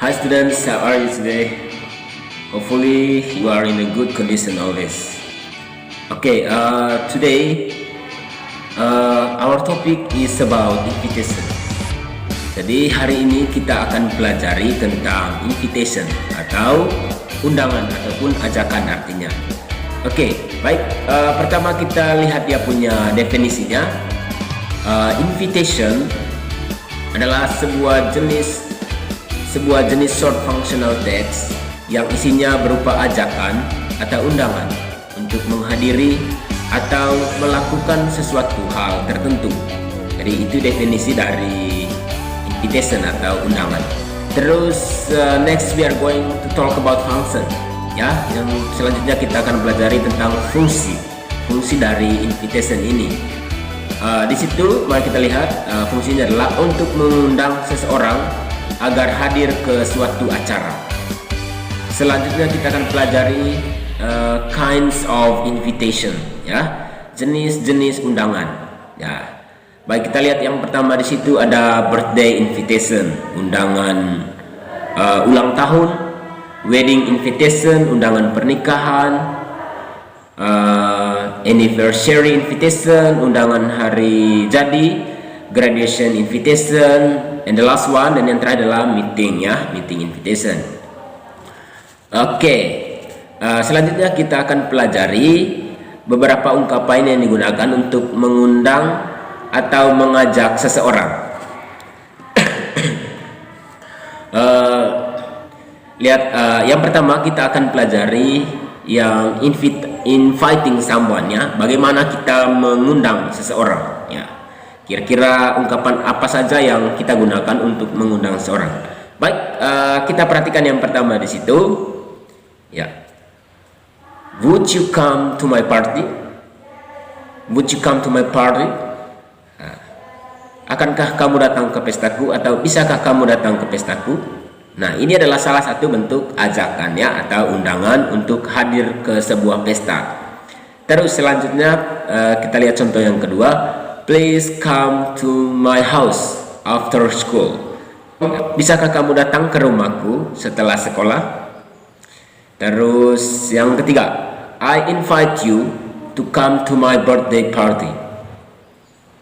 Hi students, how are you today? Hopefully you are in a good condition always. Okay, today our topic is about invitation. Jadi hari ini kita akan pelajari tentang invitation atau undangan ataupun ajakan artinya. Oke, baik. Pertama kita lihat dia punya definisinya. Invitation adalah sebuah jenis short functional text yang isinya berupa ajakan atau undangan untuk menghadiri atau melakukan sesuatu hal tertentu. Jadi itu definisi dari invitation atau undangan. Terus next we are going to talk about function. Ya, yang selanjutnya kita akan pelajari tentang fungsi dari invitation ini. Di situ mari kita lihat fungsinya adalah untuk mengundang seseorang agar hadir ke suatu acara. Selanjutnya kita akan pelajari kinds of invitation, ya, jenis-jenis undangan. Ya, baik kita lihat yang pertama di situ ada birthday invitation, undangan ulang tahun, wedding invitation, undangan pernikahan, anniversary invitation, undangan hari jadi, graduation invitation, and the last one dan yang terakhir adalah meeting, ya, meeting invitation. Oke, selanjutnya kita akan pelajari beberapa ungkapan yang digunakan untuk mengundang atau mengajak seseorang. Lihat, yang pertama kita akan pelajari yang inviting someone, ya, bagaimana kita mengundang seseorang, ya. Kira-kira ungkapan apa saja yang kita gunakan untuk mengundang seseorang. Baik, kita perhatikan yang pertama di situ, ya. Would you come to my party? Would you come to my party? Akankah kamu datang ke pestaku atau bisakah kamu datang ke pestaku? Nah, ini adalah salah satu bentuk ajakan, ya, atau undangan untuk hadir ke sebuah pesta. Terus selanjutnya kita lihat contoh yang kedua. Please come to my house after school. Bisakah kamu datang ke rumahku setelah sekolah? Terus yang ketiga, I invite you to come to my birthday party.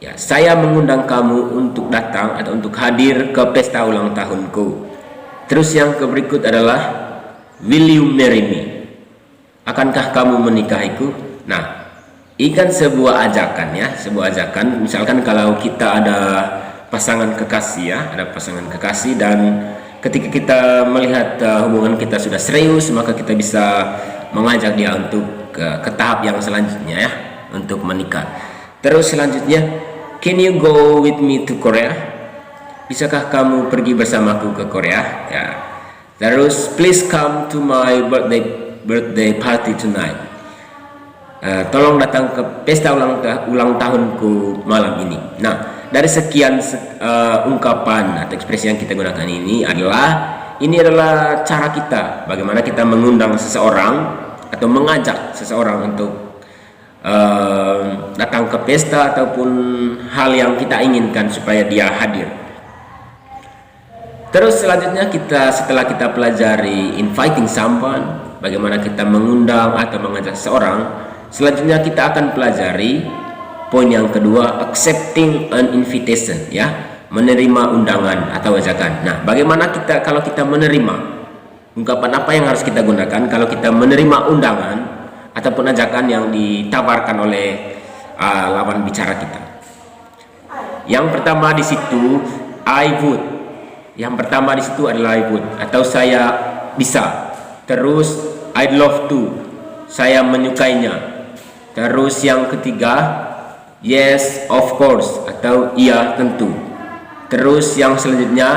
Ya, saya mengundang kamu untuk datang atau untuk hadir ke pesta ulang tahunku. Terus yang berikut adalah will you marry me? Akankah kamu menikahiku? Nah, ini kan sebuah ajakan, ya, sebuah ajakan. Misalkan kalau kita ada pasangan kekasih, ya, ada pasangan kekasih dan ketika kita melihat hubungan kita sudah serius, maka kita bisa mengajak dia untuk ke tahap yang selanjutnya, ya, untuk menikah. Terus selanjutnya, can you go with me to Korea? Bisakah kamu pergi bersamaku ke Korea? Ya. Terus please come to my birthday party tonight. Tolong datang ke pesta ulang tahunku malam ini. Nah, dari sekian ungkapan atau ekspresi yang kita gunakan ini adalah cara kita bagaimana kita mengundang seseorang atau mengajak seseorang untuk datang ke pesta ataupun hal yang kita inginkan supaya dia hadir. Terus selanjutnya setelah kita pelajari inviting someone, bagaimana kita mengundang atau mengajak seseorang, selanjutnya kita akan pelajari poin yang kedua, accepting an invitation, ya, menerima undangan atau ajakan. Nah, bagaimana kalau kita menerima, ungkapan apa yang harus kita gunakan kalau kita menerima undangan ataupun ajakan yang ditawarkan oleh lawan bicara kita. Yang pertama di situ I would. Yang pertama di situ adalah I would atau saya bisa. Terus I'd love to, saya menyukainya. Terus yang ketiga, yes of course atau iya tentu. Terus yang selanjutnya,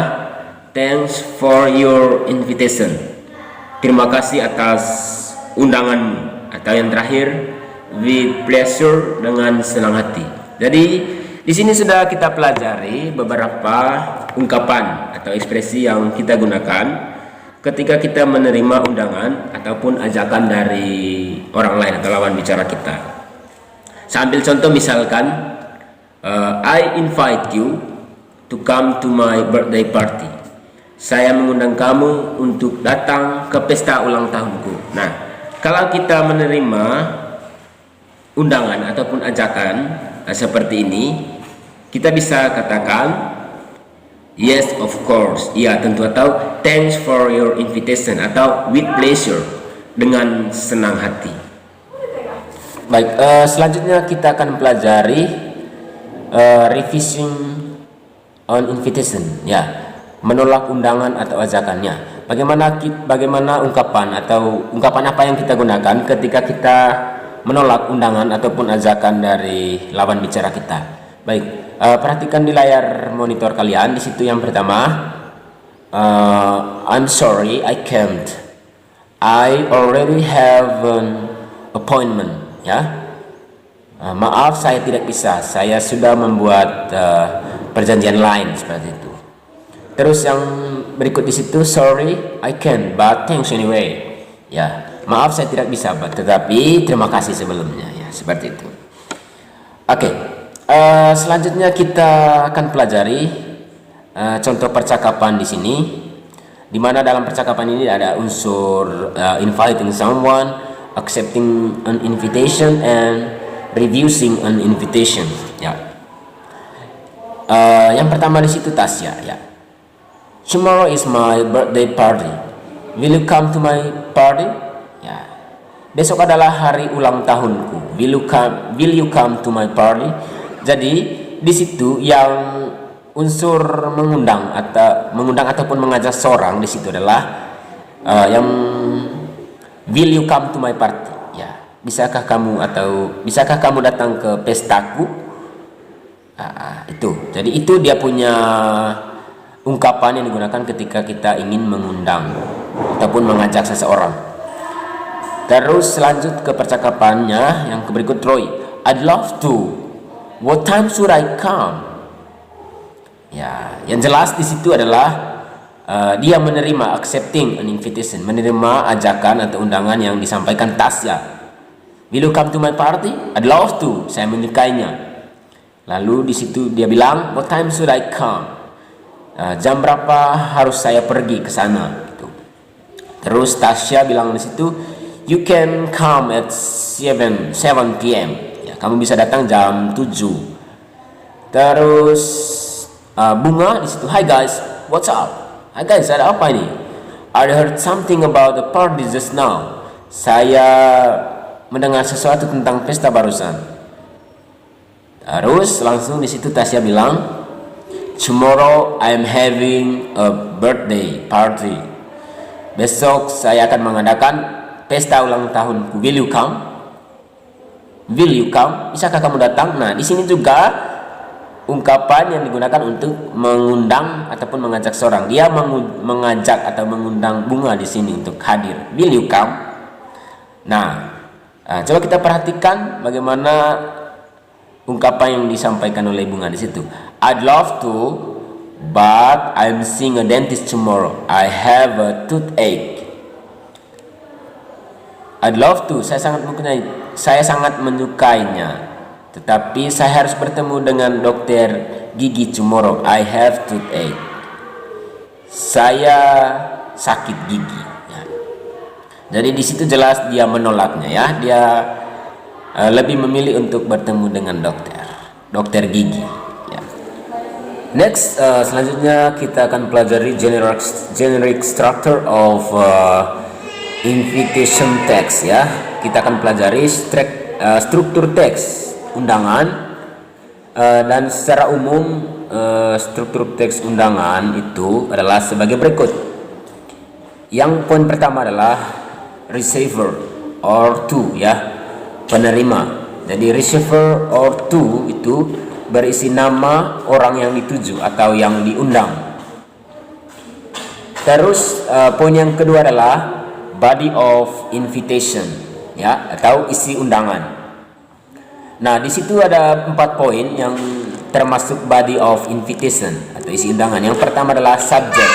thanks for your invitation, terima kasih atas undanganmu. Atau yang terakhir, with pleasure, dengan senang hati. Jadi di sini sudah kita pelajari beberapa ungkapan atau ekspresi yang kita gunakan ketika kita menerima undangan ataupun ajakan dari orang lain atau lawan bicara kita. Sambil contoh misalkan, I invite you to come to my birthday party. saya mengundang kamu untuk datang ke pesta ulang tahunku. Nah, kalau kita menerima undangan ataupun ajakan seperti ini, kita bisa katakan yes of course, ya tentu, atau thanks for your invitation, atau with pleasure, dengan senang hati. Baik, selanjutnya kita akan pelajari refusing on invitation, ya, menolak undangan atau ajakannya. Bagaimana ungkapan atau ungkapan apa yang kita gunakan ketika kita menolak undangan ataupun ajakan dari lawan bicara kita. Baik, perhatikan di layar monitor kalian. Di situ yang pertama, I'm sorry, I can't. I already have an appointment. Ya, maaf, saya tidak bisa. Saya sudah membuat perjanjian lain, seperti itu. Terus yang berikut di situ, sorry, I can't, but thanks anyway. Ya, maaf saya tidak bisa, tetapi terima kasih sebelumnya. Ya, seperti itu. Oke. Selanjutnya kita akan pelajari contoh percakapan di sini, di mana dalam percakapan ini ada unsur inviting someone, accepting an invitation, and refusing an invitation. Ya. Yang pertama di situ Tasya. Ya. Tomorrow is my birthday party. Will you come to my party? Ya. Besok adalah hari ulang tahunku. Will you come to my party? Jadi di situ yang unsur mengundang ataupun mengajak seorang di situ adalah yang will you come to my party. Ya, bisakah kamu datang ke pestaku? Itu. Jadi itu dia punya ungkapan yang digunakan ketika kita ingin mengundang ataupun mengajak seseorang. Terus lanjut ke percakapannya yang berikut, Troy. I'd love to. What time should I come? Ya, yang jelas di situ adalah dia menerima, accepting an invitation, menerima ajakan atau undangan yang disampaikan Tasya. Will you come to my party? I'd love to. Saya menyukainya. Lalu di situ dia bilang, what time should I come? Jam berapa harus saya pergi ke sana? Gitu. Terus Tasya bilang di situ, you can come at 7 p.m. Ya, kamu bisa datang jam 7. Terus Bunga di situ, hi guys, what's up? Hi guys, ada apa ini? I heard something about the party just now. Saya mendengar sesuatu tentang pesta barusan. Terus langsung di situ Tasya bilang, tomorrow I'm having a birthday party. Besok saya akan mengadakan pesta ulang tahunku. Will you come? Will you come? Bisakah kamu datang? Nah, di sini juga ungkapan yang digunakan untuk mengundang ataupun mengajak seorang. Dia mengajak atau mengundang Bunga di sini untuk hadir. Will you come? Nah, coba kita perhatikan bagaimana ungkapan yang disampaikan oleh Bunga di situ. I'd love to, but I'm seeing a dentist tomorrow. I have a toothache. I'd love to, saya sangat menyukainya, tetapi saya harus bertemu dengan dokter gigi tomorrow. I have toothache. Saya sakit gigi. Ya. Jadi di situ jelas dia menolaknya, ya. Dia lebih memilih untuk bertemu dengan dokter gigi. Next, selanjutnya kita akan pelajari generic structure of invitation text, ya. Kita akan pelajari struktur teks undangan, dan secara umum struktur teks undangan itu adalah sebagai berikut. Yang poin pertama adalah receiver or to, ya, penerima. Jadi receiver or to itu berisi nama orang yang dituju atau yang diundang. Terus poin yang kedua adalah body of invitation, ya, atau isi undangan. Nah, di situ ada 4 poin yang termasuk body of invitation atau isi undangan. Yang pertama adalah subject.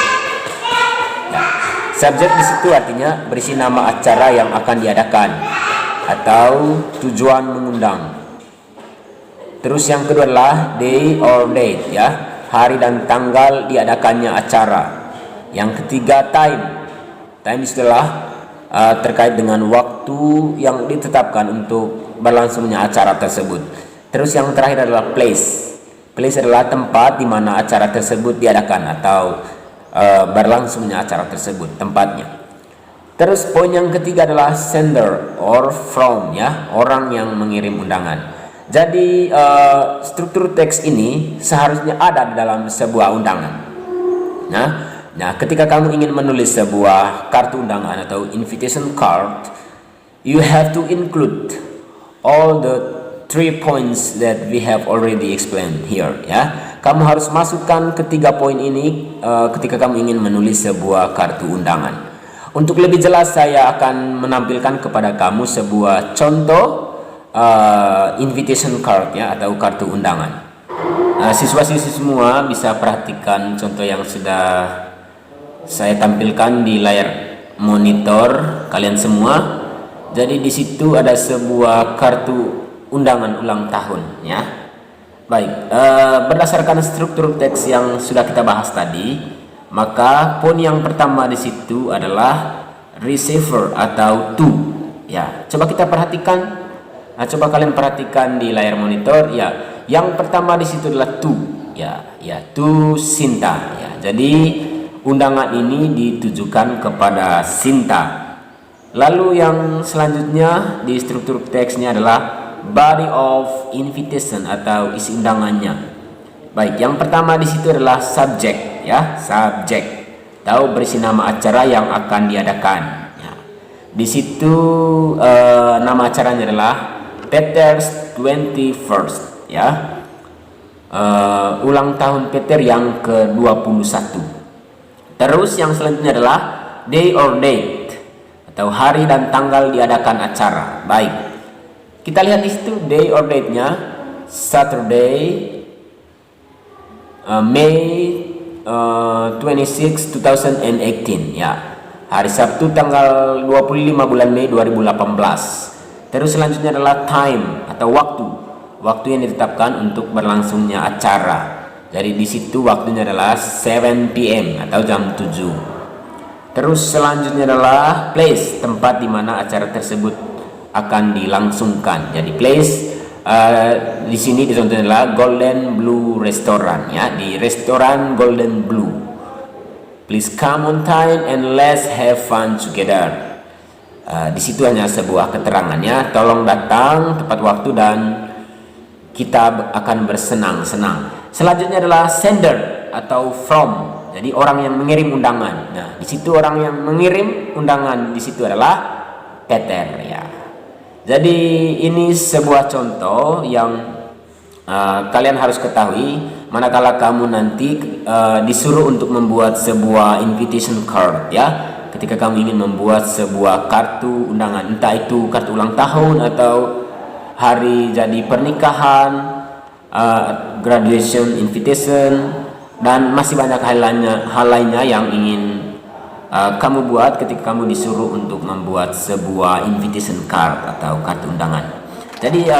Ya, subject di situ artinya berisi nama acara yang akan diadakan atau tujuan mengundang. Terus yang kedua adalah day or date, ya, hari dan tanggal diadakannya acara. Yang ketiga, time. Time adalah terkait dengan waktu yang ditetapkan untuk berlangsungnya acara tersebut. Terus yang terakhir adalah place. Place adalah tempat di mana acara tersebut diadakan atau berlangsungnya acara tersebut, tempatnya. Terus poin yang ketiga adalah sender or from, ya, orang yang mengirim undangan. Jadi struktur teks ini seharusnya ada di dalam sebuah undangan. Nah, ketika kamu ingin menulis sebuah kartu undangan atau invitation card, you have to include all the 3 points that we have already explained here, ya. Kamu harus masukkan ketiga poin ini ketika kamu ingin menulis sebuah kartu undangan. Untuk lebih jelas, saya akan menampilkan kepada kamu sebuah contoh invitation card, ya, atau kartu undangan. Siswa-siswi semua bisa perhatikan contoh yang sudah saya tampilkan di layar monitor kalian semua. Jadi di situ ada sebuah kartu undangan ulang tahun, ya. Baik, berdasarkan struktur teks yang sudah kita bahas tadi, maka poin yang pertama di situ adalah receiver atau to, ya. Coba kita perhatikan. Coba kalian perhatikan di layar monitor, ya. Yang pertama di situ adalah to, ya, to Sinta, ya. Jadi undangan ini ditujukan kepada Sinta. Lalu yang selanjutnya di struktur teksnya adalah body of invitation atau isi undangannya. Baik, yang pertama di situ adalah subject, ya, subject. Tahu berisi nama acara yang akan diadakan. Ya. Di situ nama acaranya adalah Peter's 21st, ya. Ulang tahun Peter yang ke-21. Terus yang selanjutnya adalah day or date atau hari dan tanggal diadakan acara. Baik, kita lihat di situ day or date-nya Saturday, May 26, 2018, ya. Hari Sabtu tanggal 25 bulan Mei 2018. Terus selanjutnya adalah time atau waktu. Waktu yang ditetapkan untuk berlangsungnya acara. Jadi di situ waktunya adalah 7 PM atau jam 7. Terus selanjutnya adalah place, tempat di mana acara tersebut akan dilangsungkan. Jadi place di sini dicontohkan adalah Golden Blue Restaurant, ya, di restoran Golden Blue. Please come on time and let's have fun together. Di situ hanya sebuah keterangannya, tolong datang tepat waktu dan kita akan bersenang-senang. Selanjutnya adalah sender atau from, jadi orang yang mengirim undangan. Nah, di situ orang yang mengirim undangan di situ adalah Peter, ya. Jadi ini sebuah contoh yang kalian harus ketahui manakala kamu nanti disuruh untuk membuat sebuah invitation card, ya. Ketika kamu ingin membuat sebuah kartu undangan, entah itu kartu ulang tahun atau hari jadi pernikahan, graduation invitation, dan masih banyak hal lainnya yang ingin kamu buat ketika kamu disuruh untuk membuat sebuah invitation card atau kartu undangan. Jadi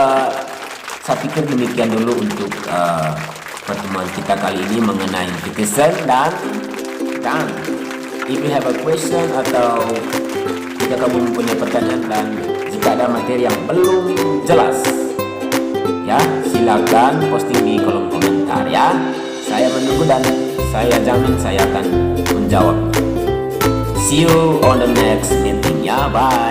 saya pikir demikian dulu untuk pertemuan kita kali ini mengenai invitation dan if you have a question atau jika kamu mempunyai pertanyaan dan jika ada materi yang belum jelas, ya, silakan posting di kolom komentar, ya. Saya menunggu dan saya jamin saya akan menjawab. See you on the next meeting, ya. Bye.